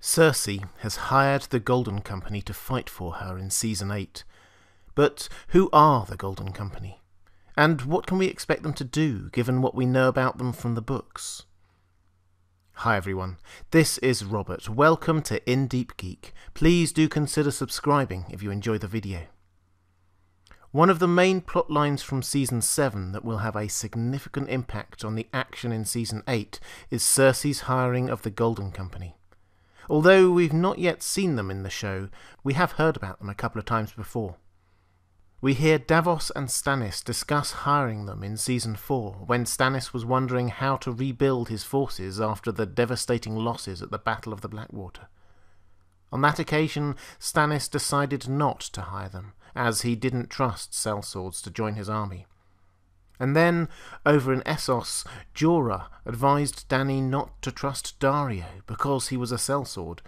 Cersei has hired the Golden Company to fight for her in Season 8. But who are the Golden Company? And what can we expect them to do, given what we know about them from the books? Hi everyone, this is Robert. Welcome to In Deep Geek. Please do consider subscribing if you enjoy the video. One of the main plot lines from Season 7 that will have a significant impact on the action in Season 8 is Cersei's hiring of the Golden Company. Although we've not yet seen them in the show, we have heard about them a couple of times before. We hear Davos and Stannis discuss hiring them in Season 4, when Stannis was wondering how to rebuild his forces after the devastating losses at the Battle of the Blackwater. On that occasion, Stannis decided not to hire them, as he didn't trust sellswords to join his army. And then, over in Essos, Jorah advised Dany not to trust Daario because he was a sellsword,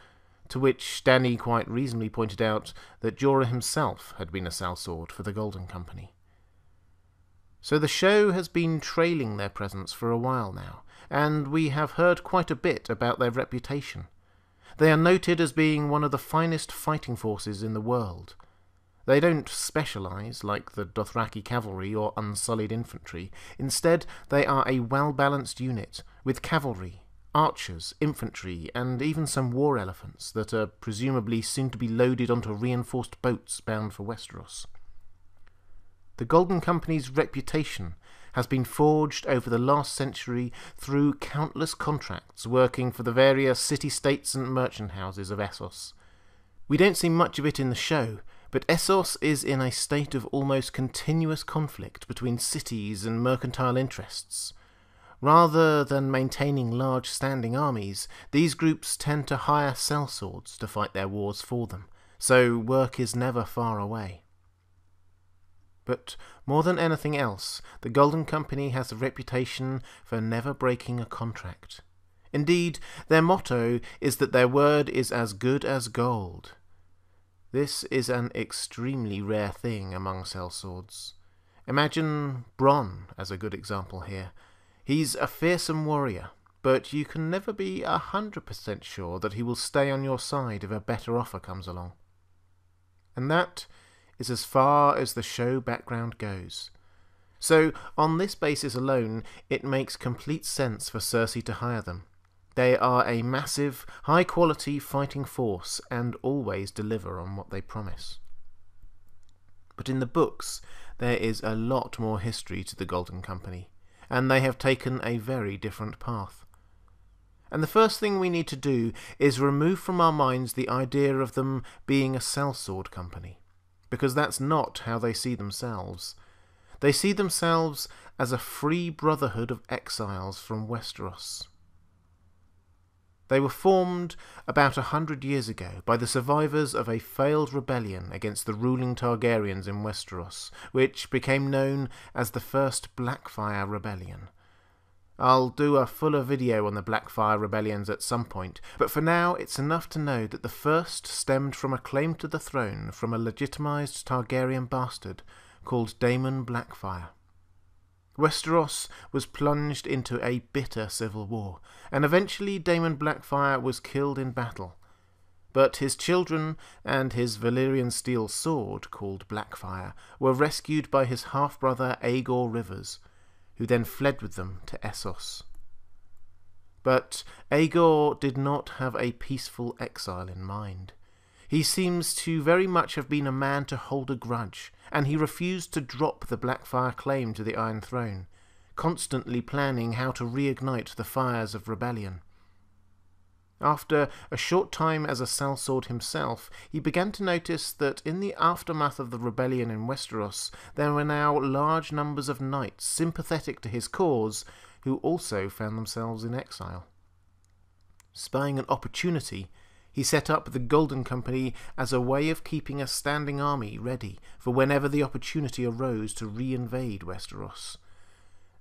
to which Dany quite reasonably pointed out that Jorah himself had been a sellsword for the Golden Company. So the show has been trailing their presence for a while now, and we have heard quite a bit about their reputation. They are noted as being one of the finest fighting forces in the world. They don't specialise like the Dothraki cavalry or unsullied infantry. Instead, they are a well-balanced unit, with cavalry, archers, infantry, and even some war elephants that are presumably soon to be loaded onto reinforced boats bound for Westeros. The Golden Company's reputation has been forged over the last century through countless contracts working for the various city-states and merchant houses of Essos. We don't see much of it in the show, but Essos is in a state of almost continuous conflict between cities and mercantile interests. Rather than maintaining large standing armies, these groups tend to hire sellswords to fight their wars for them, so work is never far away. But more than anything else, the Golden Company has a reputation for never breaking a contract. Indeed, their motto is that their word is as good as gold. This is an extremely rare thing among sellswords. Imagine Bronn as a good example here. He's a fearsome warrior, but you can never be 100% sure that he will stay on your side if a better offer comes along. And that is as far as the show background goes. So, on this basis alone, it makes complete sense for Cersei to hire them. They are a massive, high-quality fighting force and always deliver on what they promise. But in the books, there is a lot more history to the Golden Company, and they have taken a very different path. And the first thing we need to do is remove from our minds the idea of them being a sellsword company, because that's not how they see themselves. They see themselves as a free brotherhood of exiles from Westeros. They were formed about 100 years ago by the survivors of a failed rebellion against the ruling Targaryens in Westeros, which became known as the First Blackfire Rebellion. I'll do a fuller video on the Blackfire Rebellions at some point, but for now it's enough to know that the first stemmed from a claim to the throne from a legitimised Targaryen bastard called Daemon Blackfire. Westeros was plunged into a bitter civil war, and eventually Daemon Blackfire was killed in battle. But his children and his Valyrian steel sword, called Blackfire, were rescued by his half-brother Aegor Rivers, who then fled with them to Essos. But Aegor did not have a peaceful exile in mind. He seems to very much have been a man to hold a grudge, and he refused to drop the Blackfire claim to the Iron Throne, constantly planning how to reignite the fires of rebellion. After a short time as a sellsword himself, he began to notice that in the aftermath of the rebellion in Westeros, there were now large numbers of knights sympathetic to his cause who also found themselves in exile. Spying an opportunity, he set up the Golden Company as a way of keeping a standing army ready for whenever the opportunity arose to reinvade Westeros.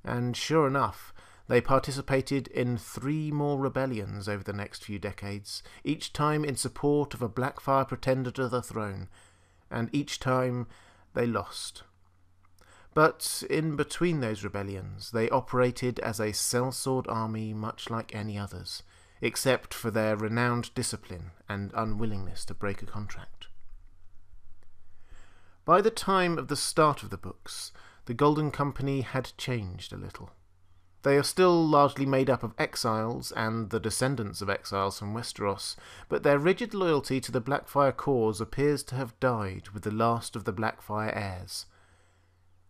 And sure enough, they participated in 3 more rebellions over the next few decades, each time in support of a Blackfire pretender to the throne, and each time they lost. But in between those rebellions, they operated as a sellsword army much like any others, except for their renowned discipline and unwillingness to break a contract. By the time of the start of the books, the Golden Company had changed a little. They are still largely made up of exiles and the descendants of exiles from Westeros, but their rigid loyalty to the Blackfyre cause appears to have died with the last of the Blackfyre heirs.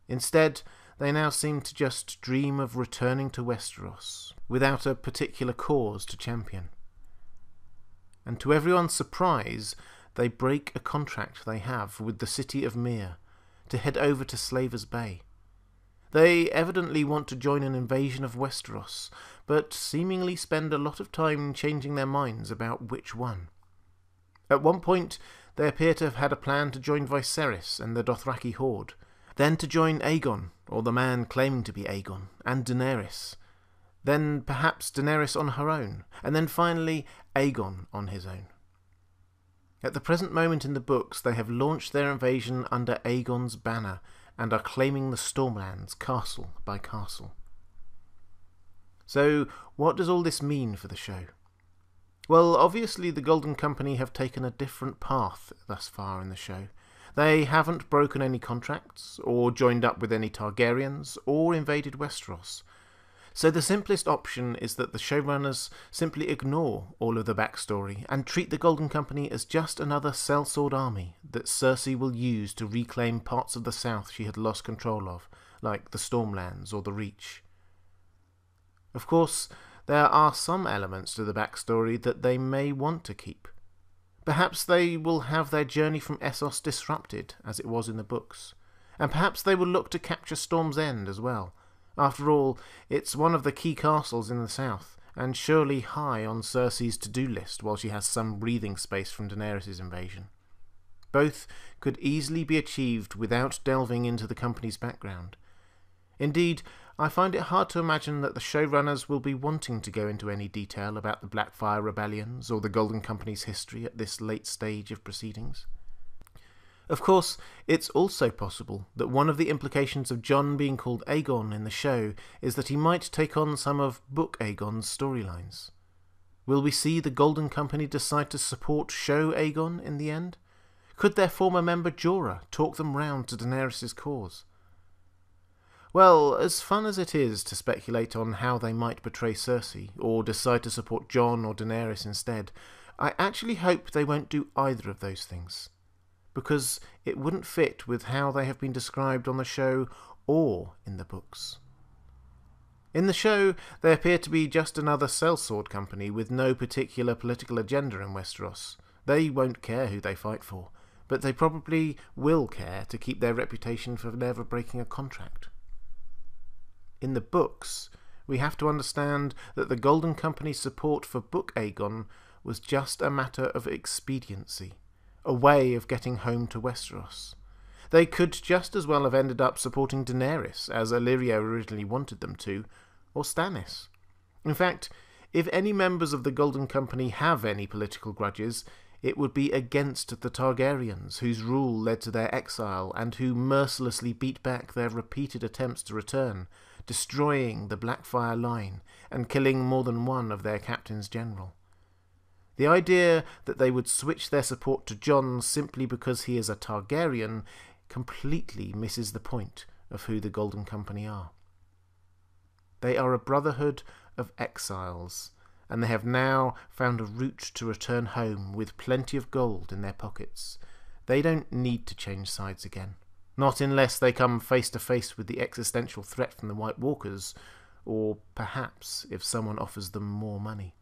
Instead, they now seem to just dream of returning to Westeros, without a particular cause to champion. And to everyone's surprise, they break a contract they have with the city of Myr to head over to Slaver's Bay. They evidently want to join an invasion of Westeros, but seemingly spend a lot of time changing their minds about which one. At one point, they appear to have had a plan to join Viserys and the Dothraki horde, then to join Aegon, or the man claiming to be Aegon, and Daenerys, then perhaps Daenerys on her own, and then finally Aegon on his own. At the present moment in the books, they have launched their invasion under Aegon's banner and are claiming the Stormlands castle by castle. So, what does all this mean for the show? Well, obviously the Golden Company have taken a different path thus far in the show. They haven't broken any contracts, or joined up with any Targaryens, or invaded Westeros. So the simplest option is that the showrunners simply ignore all of the backstory and treat the Golden Company as just another sellsword army that Cersei will use to reclaim parts of the south she had lost control of, like the Stormlands or the Reach. Of course, there are some elements to the backstory that they may want to keep. Perhaps they will have their journey from Essos disrupted, as it was in the books, and perhaps they will look to capture Storm's End as well. After all, it's one of the key castles in the south, and surely high on Cersei's to-do list while she has some breathing space from Daenerys' invasion. Both could easily be achieved without delving into the company's background. Indeed, I find it hard to imagine that the showrunners will be wanting to go into any detail about the Blackfyre rebellions or the Golden Company's history at this late stage of proceedings. Of course, it's also possible that one of the implications of Jon being called Aegon in the show is that he might take on some of Book Aegon's storylines. Will we see the Golden Company decide to support Show Aegon in the end? Could their former member Jorah talk them round to Daenerys' cause? Well, as fun as it is to speculate on how they might betray Cersei, or decide to support Jon or Daenerys instead, I actually hope they won't do either of those things, because it wouldn't fit with how they have been described on the show or in the books. In the show, they appear to be just another sellsword company with no particular political agenda in Westeros. They won't care who they fight for, but they probably will care to keep their reputation for never breaking a contract. In the books, we have to understand that the Golden Company's support for Book Aegon was just a matter of expediency, a way of getting home to Westeros. They could just as well have ended up supporting Daenerys, as Illyrio originally wanted them to, or Stannis. In fact, if any members of the Golden Company have any political grudges, it would be against the Targaryens, whose rule led to their exile and who mercilessly beat back their repeated attempts to return, destroying the Blackfyre line and killing more than one of their captains general. The idea that they would switch their support to Jon simply because he is a Targaryen completely misses the point of who the Golden Company are. They are a brotherhood of exiles, and they have now found a route to return home with plenty of gold in their pockets. They don't need to change sides again, not unless they come face to face with the existential threat from the White Walkers, or perhaps if someone offers them more money.